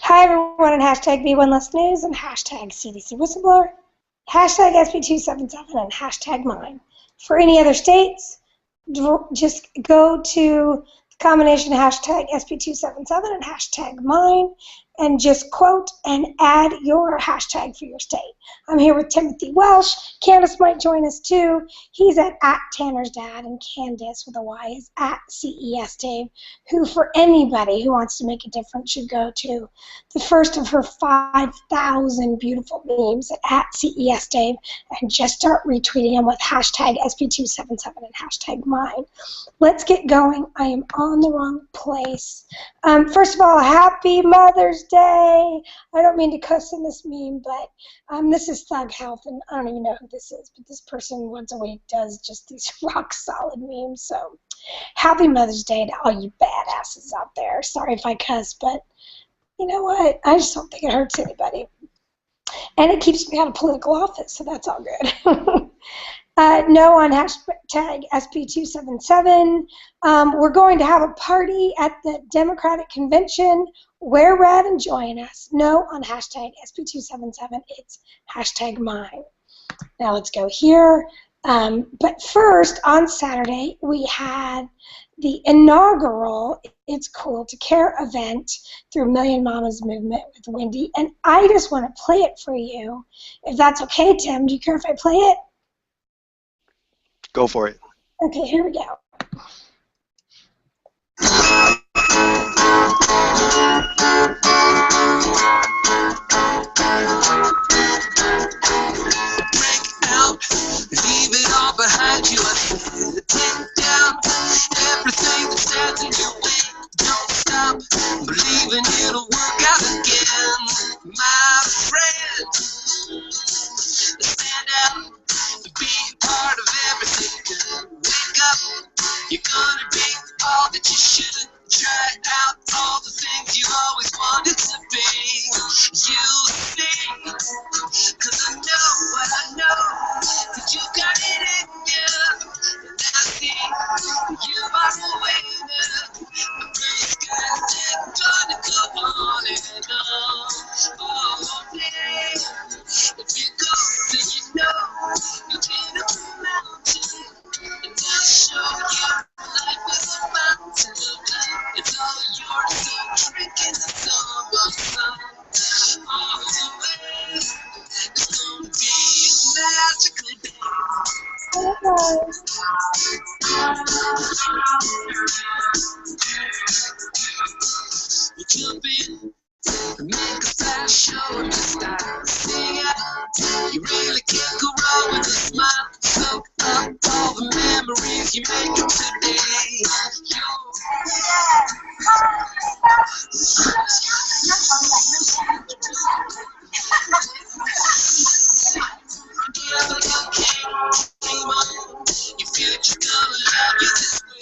Hi everyone and hashtag B1 Less News and hashtag CDC Whistleblower, hashtag SB277 and hashtag mine. For any other states, just go to the combination hashtag SB277 and hashtag mine and just quote and add your hashtag for your state. I'm here with Timothy Welsh. Candace might join us too. He's at Tanner's Dad, and Candace with a Y is at CES Dave, who for anybody who wants to make a difference should go to the first of her 5,000 beautiful memes at CES Dave and just start retweeting them with hashtag SB277 and hashtag mine. Let's get going. I am on the wrong place. First of all, happy Mother's Day. I don't mean to cuss in this meme, but this is Thug Health, and I don't even know who this is, but this person once a week does just these rock solid memes. So happy Mother's Day to all you badasses out there. Sorry if I cuss, but you know what? I just don't think it hurts anybody. And it keeps me out of political office, so that's all good. No on hashtag SB277. We're going to have a party at the Democratic Convention. Wear red and join us. No on hashtag SB277. It's hashtag mine. Now let's go here. But first, on Saturday, we had the inaugural It's Cool to Care event through Million Mamas Movement with Wendy. And I just want to play it for you. If that's okay, Tim, do you care if I play it? Go for it. Okay, here we go. Break out, leave it all behind you. Take down everything that stands in your way. Don't stop believing it'll work out again, my friend. Stand out, be part of everything. Wake up, you're gonna be all that you should. Try out all the things you always wanted to be. You'll see, 'cause I know what I know, that you got it in you. And I see you are the winner. The blue skies are gonna go on and on. Oh, yeah. If you go, then you know you get up the mountain. And I'll show you life is a mountain of love. It's all yours, so drink in the summer sun. All the way, it's gonna be a magical day. We'll jump in and make a flash show and just start sing out. You really can't go wrong with a smile. Soak up all the memories you make it today. Your future gonna love you this way.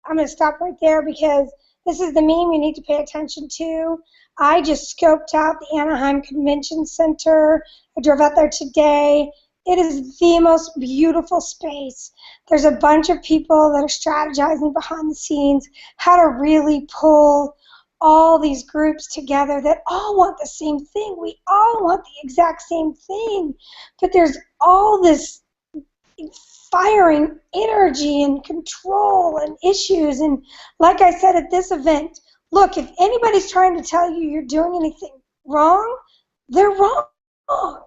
I'm going to stop right there because this is the meme you need to pay attention to. I just scoped out the Anaheim Convention Center. I drove out there today. It is the most beautiful space. There's a bunch of people that are strategizing behind the scenes how to really pull all these groups together that all want the same thing. We all want the exact same thing. But there's all this firing energy and control and issues. And like I said at this event, look, if anybody's trying to tell you you're doing anything wrong, they're wrong.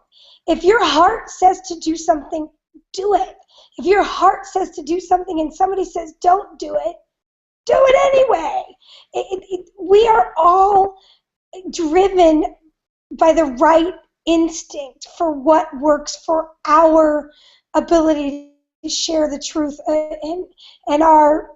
If your heart says to do something, do it. If your heart says to do something and somebody says don't do it anyway. We are all driven by the right instinct for what works for our ability to share the truth, and our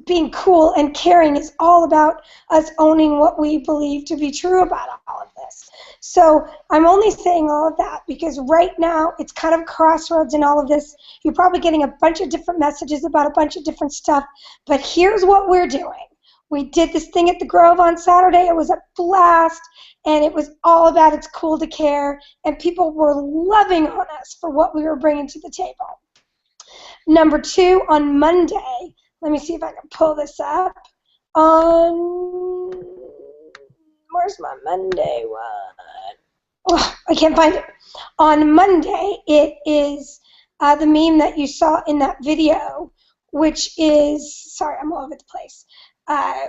being cool and caring is all about us owning what we believe to be true about all of this. So I'm only saying all of that because right now it's kind of crossroads in all of this. You're probably getting a bunch of different messages about a bunch of different stuff, but here's what we're doing. We did this thing at the Grove on Saturday. It was a blast, and it was all about it's cool to care, and people were loving on us for what we were bringing to the table. Number 2, on Monday, let me see if I can pull this up. Where's my Monday one? Oh, I can't find it. On Monday, it is the meme that you saw in that video, which is, sorry, I'm all over the place.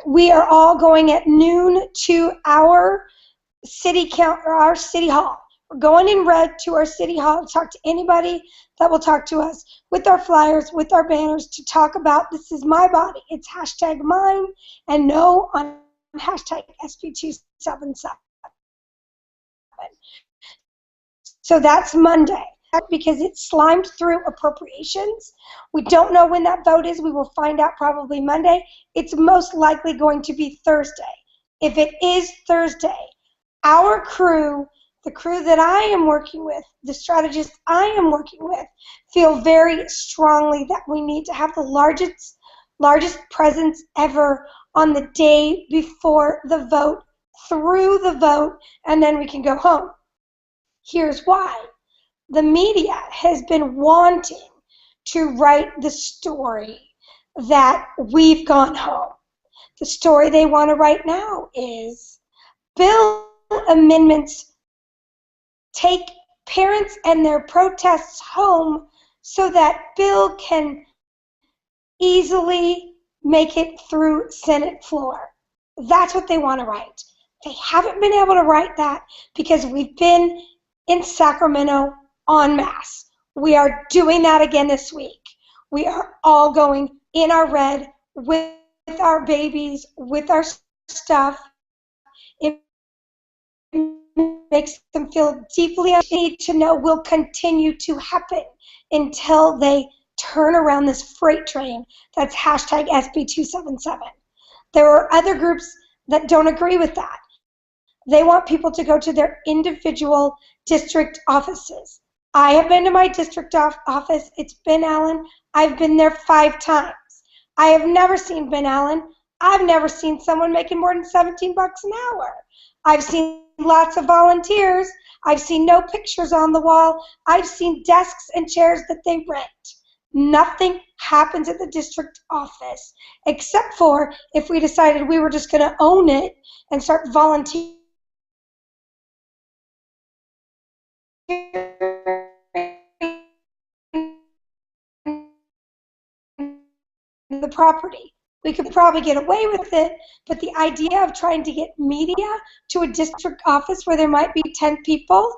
We are all going at noon to our city hall. We're going in red to our city hall to talk to anybody that will talk to us with our flyers, with our banners, to talk about this is my body. It's hashtag mine and no on hashtag SB277. So that's Monday because it slimed through appropriations. We don't know when that vote is. We will find out probably Monday. It's most likely going to be Thursday. If it is Thursday, our crew, the crew that I am working with, the strategists I am working with, feel very strongly that we need to have the largest presence ever on the day before the vote, through the vote, and then we can go home. Here's why. The media has been wanting to write the story that we've gone home. The story they want to write now is bill amendments take parents and their protests home so that bill can easily make it through Senate floor. That's what they want to write. They haven't been able to write that because we've been in Sacramento en masse. We are doing that again this week. We are all going in our red with our babies, with our stuff. It makes them feel deeply need to know will continue to happen until they turn around this freight train that's hashtag SB277. There are other groups that don't agree with that. They want people to go to their individual district offices. I have been to my district office. It's Ben Allen. I've been there 5 times. I have never seen Ben Allen. I've never seen someone making more than $17 an hour. I've seen lots of volunteers. I've seen no pictures on the wall. I've seen desks and chairs that they rent. Nothing happens at the district office except for if we decided we were just going to own it and start volunteering the property. We could probably get away with it, but the idea of trying to get media to a district office where there might be 10 people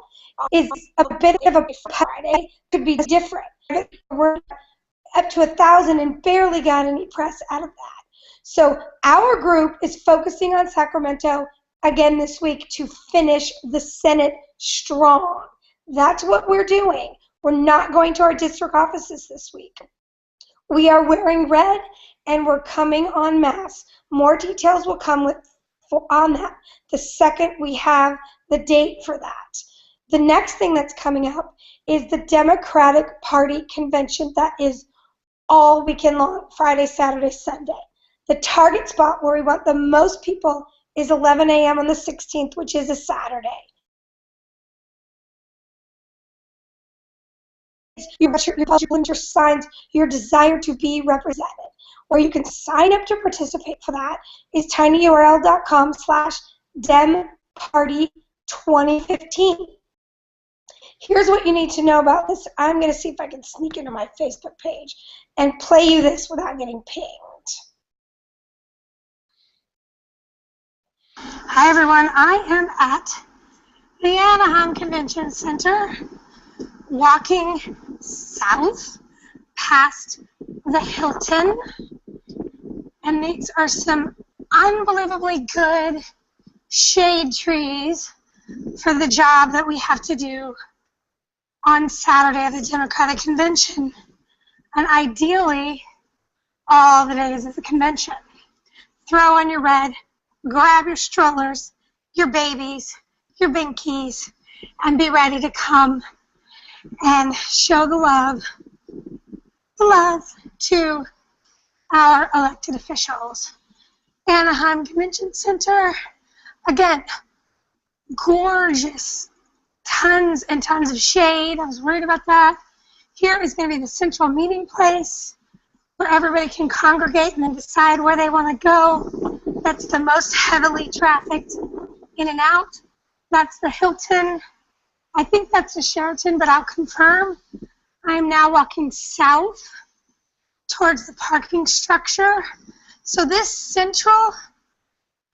is a bit of a Friday. Could be different. We're up to 1,000 and barely got any press out of that. So our group is focusing on Sacramento again this week to finish the Senate strong. That's what we're doing. We're not going to our district offices this week. We are wearing red, and we're coming en masse. More details will come on that the second we have the date for that. The next thing that's coming up is the Democratic Party convention that is all weekend long, Friday, Saturday, Sunday. The target spot where we want the most people is 11 a.m. on the 16th, which is a Saturday. Your signs, your desire to be represented. Where you can sign up to participate for that is tinyurl.com/demparty2015. Here's what you need to know about this. I'm going to see if I can sneak into my Facebook page and play you this without getting pinged. Hi, everyone. I am at the Anaheim Convention Center, walking south past the Hilton, and these are some unbelievably good shade trees for the job that we have to do on Saturday at the Democratic Convention, and ideally all the days of the convention. Throw on your red, grab your strollers, your babies, your binkies, and be ready to come and show the love to our elected officials. Anaheim Convention Center, again, gorgeous, tons and tons of shade. I was worried about that. Here is going to be the central meeting place where everybody can congregate and then decide where they want to go. That's the most heavily trafficked in and out. That's the Hilton. I think that's the Sheraton, but I'll confirm. I'm now walking south towards the parking structure. So this central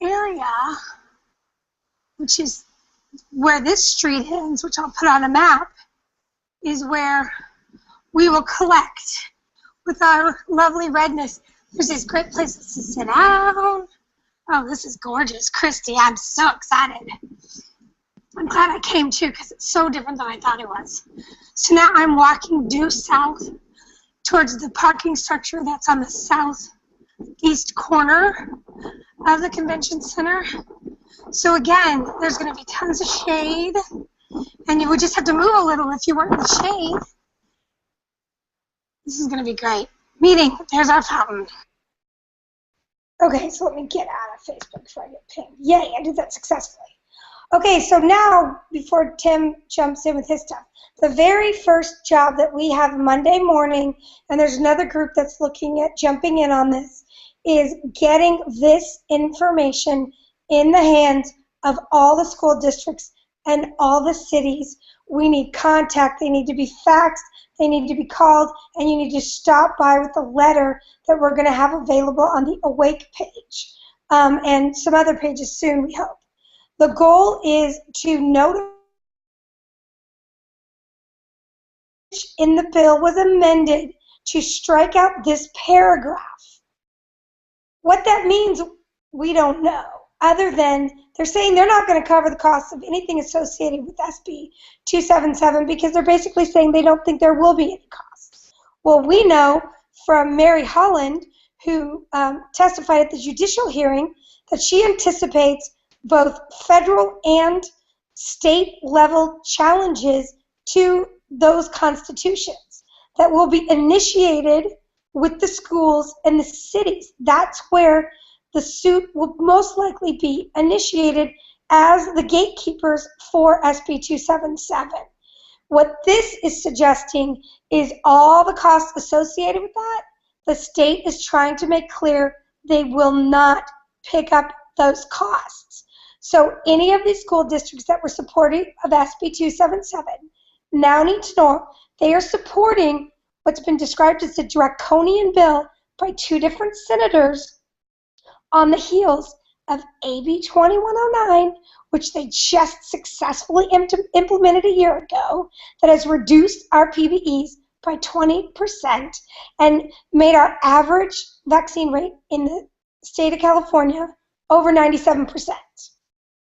area, which is where this street ends, which I'll put on a map, is where we will collect with our lovely redness. There's these great places to sit down. Oh, this is gorgeous. Christy, I'm so excited. I'm glad I came too, because it's so different than I thought it was. So now I'm walking due south towards the parking structure that's on the southeast corner of the convention center. So again, there's going to be tons of shade, and you would just have to move a little if you weren't in the shade. This is going to be great. Meeting, there's our fountain. Okay, so let me get out of Facebook before I get pinged. Yay, I did that successfully. Okay, so now, before Tim jumps in with his stuff, the very first job that we have Monday morning, and there's another group that's looking at jumping in on this, is getting this information in the hands of all the school districts and all the cities. We need contact. They need to be faxed. They need to be called, and you need to stop by with the letter that we're going to have available on the Awake page and some other pages soon, we hope. The goal is to notify in the bill was amended to strike out this paragraph. What that means, we don't know, other than they're saying they're not going to cover the costs of anything associated with SB 277 because they're basically saying they don't think there will be any costs. Well, we know from Mary Holland, who testified at the judicial hearing, that she anticipates both federal and state level challenges to those constitutions that will be initiated with the schools and the cities. That's where the suit will most likely be initiated as the gatekeepers for SB 277. What this is suggesting is all the costs associated with that, the state is trying to make clear they will not pick up those costs. So any of these school districts that were supportive of SB 277 now need to know they are supporting what's been described as a draconian bill by two different senators on the heels of AB 2109, which they just successfully implemented a year ago, that has reduced our PBEs by 20% and made our average vaccine rate in the state of California over 97%.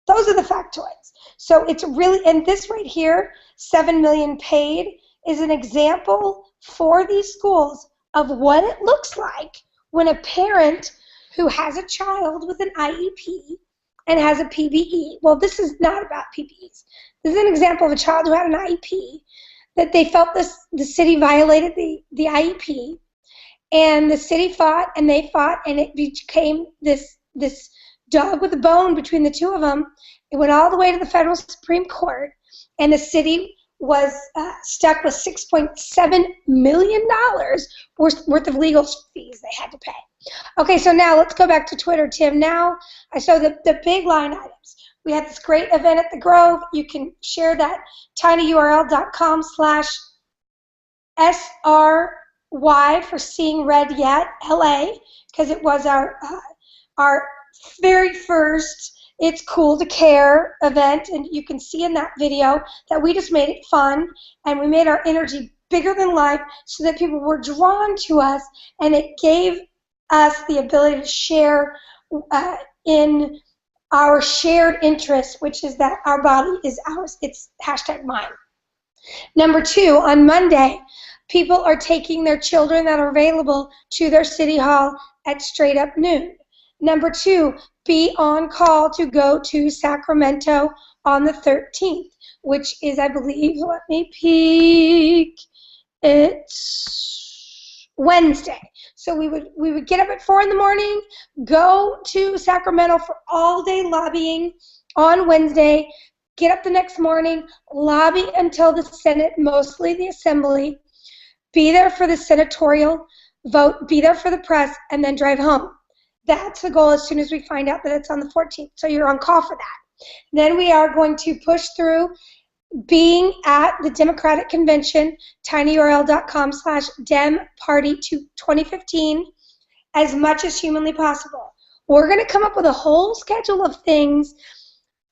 Those are the factoids. So it's really, and this right here, 7 million paid, is an example for these schools of what it looks like when a parent who has a child with an IEP and has a PBE. Well, this is not about PBEs. This is an example of a child who had an IEP, that they felt the city violated the IEP, and the city fought and they fought, and it became this dog with a bone between the two of them. It went all the way to the federal Supreme Court, and the city was stuck with $6.7 million worth of legal fees they had to pay. Okay, so now let's go back to Twitter, Tim. Now I saw the big line items. We had this great event at the Grove. You can share that, tinyurl.com/SRY for Seeing Red Yet LA, because it was our very first It's Cool to Care event, and you can see in that video that we just made it fun, and we made our energy bigger than life so that people were drawn to us, and it gave us the ability to share in our shared interest, which is that our body is ours. It's #mine. Number 2, on Monday, people are taking their children that are available to their city hall at straight up noon. Number 2, be on call to go to Sacramento on the 13th, which is, I believe, let me peek, it's Wednesday. So we would get up at 4 in the morning, go to Sacramento for all day lobbying on Wednesday, get up the next morning, lobby until the Senate, mostly the Assembly, be there for the senatorial vote, be there for the press, and then drive home. That's the goal as soon as we find out that it's on the 14th. So you're on call for that. Then we are going to push through being at the Democratic Convention, tinyurl.com/demparty2015, as much as humanly possible. We're going to come up with a whole schedule of things.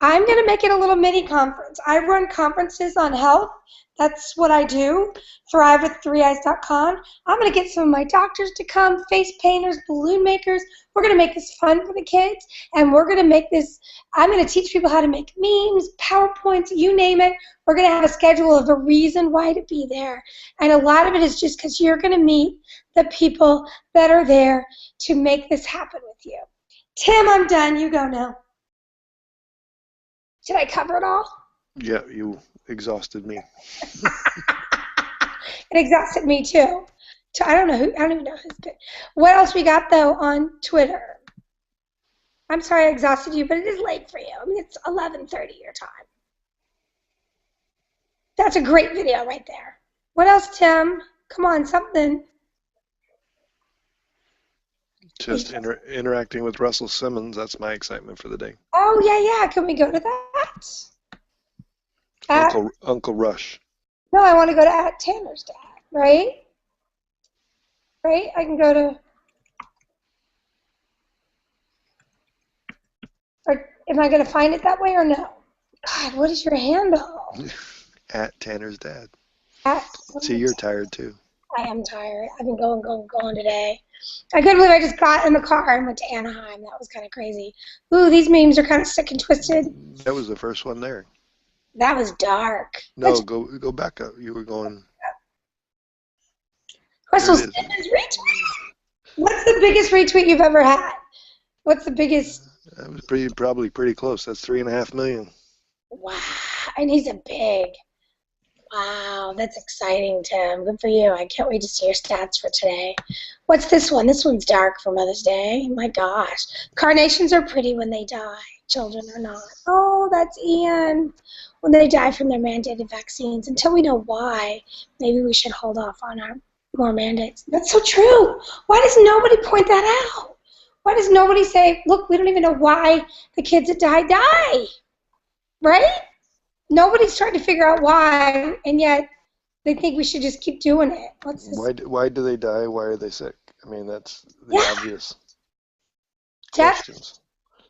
I'm going to make it a little mini conference. I run conferences on health. That's what I do. Thrive with 3eyes.com. I'm going to get some of my doctors to come, face painters, balloon makers. We're going to make this fun for the kids, and we're going to make this, I'm going to teach people how to make memes, PowerPoints, you name it. We're going to have a schedule of a reason why to be there. And a lot of it is just because you're going to meet the people that are there to make this happen with you. Tim, I'm done. You go now. Did I cover it all? Yeah, you exhausted me. It exhausted me too. I don't even know who's good. What else we got though on Twitter? I'm sorry I exhausted you, but it is late for you. I mean, it's 11:30 your time. That's a great video right there. What else, Tim? Come on, something. Just interacting with Russell Simmons. That's my excitement for the day. Oh, yeah. Can we go to that? Uncle Rush. No, I want to go to @Tanner's dad, right? Right? I can go to... Or am I going to find it that way or no? God, what is your handle? @Tanner's dad. See, you're tired too. I am tired. I've been going today. I couldn't believe I just got in the car and went to Anaheim. That was kind of crazy. Ooh, these memes are kind of sick and twisted. That was the first one there. That was dark. No, go back up. You were going. Russell Simmons retweet. What's the biggest retweet you've ever had? What's the biggest? That was probably pretty close. That's 3.5 million. Wow, and he's a big. Wow, that's exciting, Tim. Good for you. I can't wait to see your stats for today. What's this one? This one's dark for Mother's Day. My gosh. Carnations are pretty when they die. Children are not. Oh, that's Ian. When they die from their mandated vaccines. Until we know why, maybe we should hold off on our more mandates. That's so true. Why does nobody point that out? Why does nobody say, look, we don't even know why the kids that die? Right? Nobody's trying to figure out why, and yet they think we should just keep doing it. What's this? Why do they die? Why are they sick? I mean, that's the obvious questions.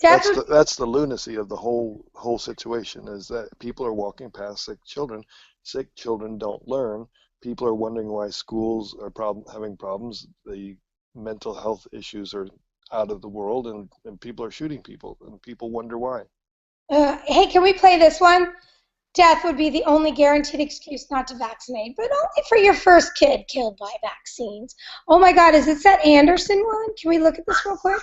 That's the lunacy of the whole situation, is that people are walking past sick children. Sick children don't learn. People are wondering why schools are having problems. The mental health issues are out of the world, and people are shooting people, and people wonder why. Hey, can we play this one? Death would be the only guaranteed excuse not to vaccinate, but only for your first kid killed by vaccines. Oh my God, is this that Anderson one? Can we look at this real quick?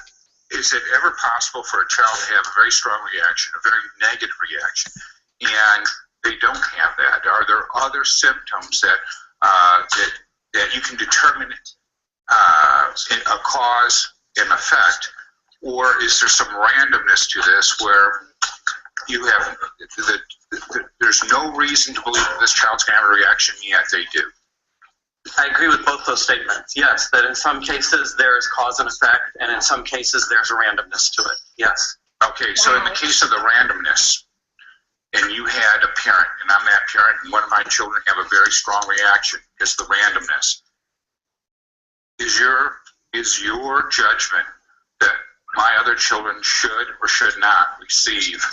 Is it ever possible for a child to have a very strong reaction, a very negative reaction, and they don't have that? Are there other symptoms that you can determine a cause and effect, or is there some randomness to this where you have there's no reason to believe that this child's going to have a reaction, yet they do? I agree with both those statements. Yes, that in some cases there is cause and effect, and in some cases there's a randomness to it. Yes. Okay, so in the case of the randomness, and you had a parent, and I'm that parent, and one of my children have a very strong reaction because the randomness, is your judgment that my other children should or should not receive?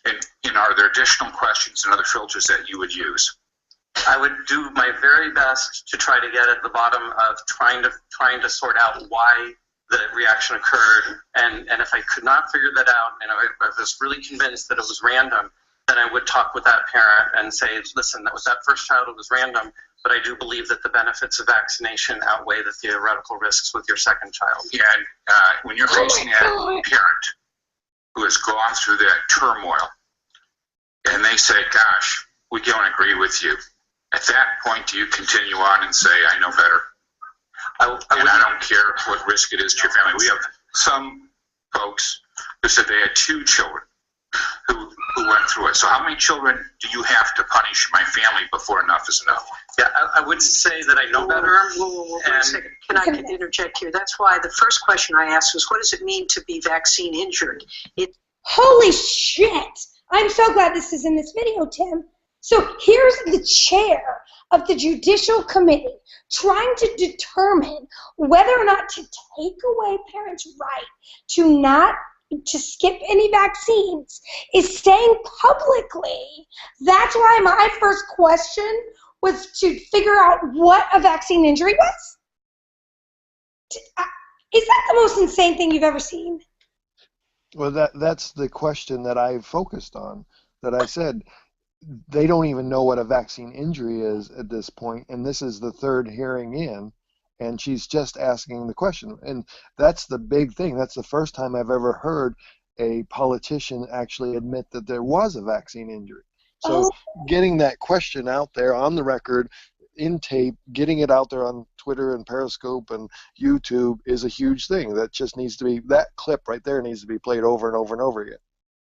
And are there additional questions and other filters that you would use? I would do my very best to try to get at the bottom of trying to sort out why the reaction occurred, and if I could not figure that out, and I was really convinced that it was random, then I would talk with that parent and say, listen, that was that first child, it was random, but I do believe that the benefits of vaccination outweigh the theoretical risks with your second child. Yeah, and when you're facing that parent who has gone through that turmoil, and they say, gosh, we don't agree with you, at that point, do you continue on and say, I know better? I don't care what risk it is to your family. We have some folks who said they had 2 children who went through it. So how many children do you have to punish my family before enough is enough? Yeah, I would say that I know better. Wait a second. Can I interject here? That's why the first question I asked was, what does it mean to be vaccine injured? Holy shit! I'm so glad this is in this video, Tim. So here's the chair of the Judicial Committee trying to determine whether or not to take away parents' right to skip any vaccines is saying publicly. That's why my first question was to figure out what a vaccine injury was. Is that the most insane thing you've ever seen? Well, that's the question that I focused on, that I said they don't even know what a vaccine injury is at this point, and this is the 3rd hearing in, and she's just asking the question. And that's the big thing. That's the first time I've ever heard a politician actually admit that there was a vaccine injury. So getting that question out there on the record, in tape, getting it out there on Twitter and Periscope and YouTube is a huge thing. That just needs to be, that clip right there needs to be played over and over and over again.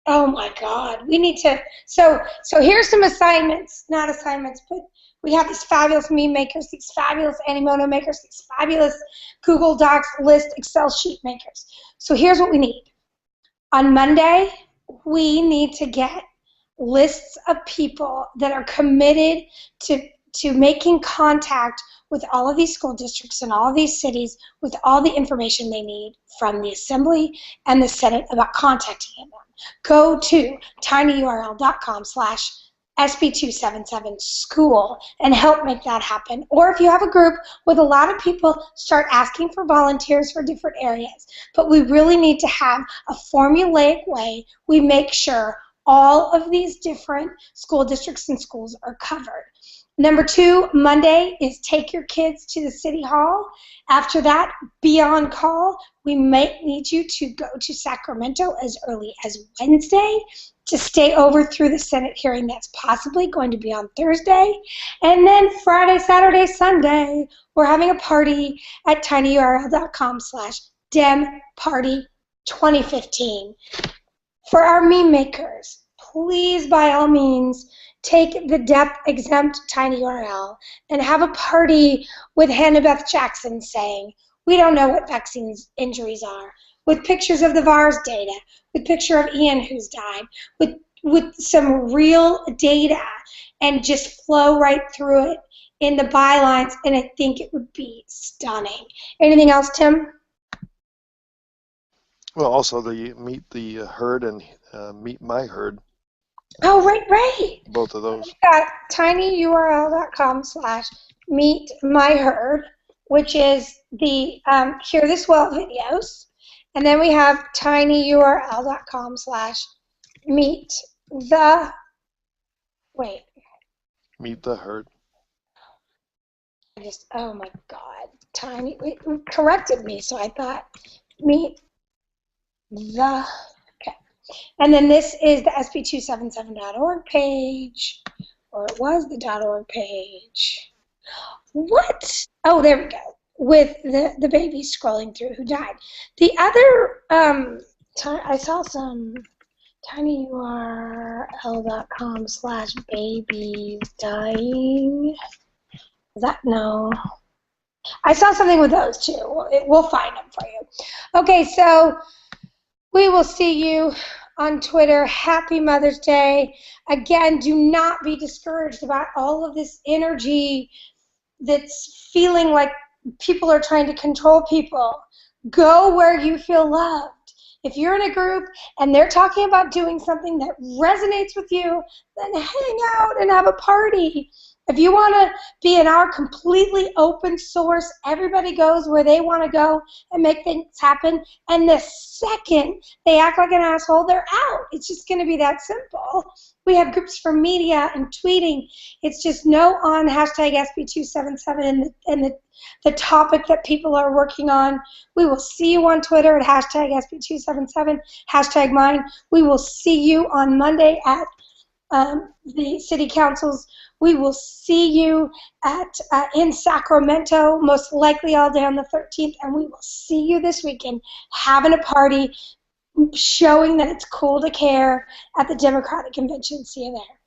Oh my God, we need to, so here's some assignments, not assignments, but we have these fabulous meme makers, these fabulous Animoto makers, these fabulous Google Docs list Excel sheet makers. So here's what we need. On Monday, we need to get lists of people that are committed to making contact with all of these school districts and all of these cities with all the information they need from the Assembly and the Senate about contacting them. Go to tinyurl.com/SB277school and help make that happen. Or if you have a group with a lot of people, start asking for volunteers for different areas. But we really need to have a formulaic way we make sure all of these different school districts and schools are covered. Number 2, Monday is take your kids to the City Hall. After that, be on call. We might need you to go to Sacramento as early as Wednesday to stay over through the Senate hearing that's possibly going to be on Thursday. And then Friday, Saturday, Sunday, we're having a party at tinyurl.com/DemParty2015. For our meme makers, please, by all means, take the DEP exempt TinyURL and have a party with Hannah Beth Jackson saying, we don't know what vaccine injuries are, with pictures of the VAERS data, with picture of Ian who's died, with some real data, and just flow right through it in the bylines, and I think it would be stunning. Anything else, Tim? Well, also the Meet the Herd and Meet My Herd. Oh, right. Both of those. We've got tinyurl.com/meetmyherd, which is the Hear This Well videos. And then we have tinyurl.com/meet the herd. Oh my God, Tiny, it corrected me, so I thought meet the, okay. And then this is the SB277.org page, or it was the .org page. What? Oh, there we go. With the baby scrolling through who died. The other, I saw some tinyurl.com/babies dying. Is that, no. I saw something with those too. We'll find them for you. Okay, so we will see you on Twitter. Happy Mother's Day. Again, do not be discouraged about all of this energy that's feeling like people are trying to control people. Go where you feel loved. If you're in a group and they're talking about doing something that resonates with you, then hang out and have a party. If you want to be in our completely open source, everybody goes where they want to go and make things happen, and the second they act like an asshole, they're out. It's just going to be that simple. We have groups for media and tweeting. It's just no on hashtag SB277 and the topic that people are working on. We will see you on Twitter at hashtag SB277, hashtag mine. We will see you on Monday at the city councils. We will see you at in Sacramento, most likely all day on the 13th, and we will see you this weekend having a party, showing that it's cool to care at the Democratic Convention. See you there.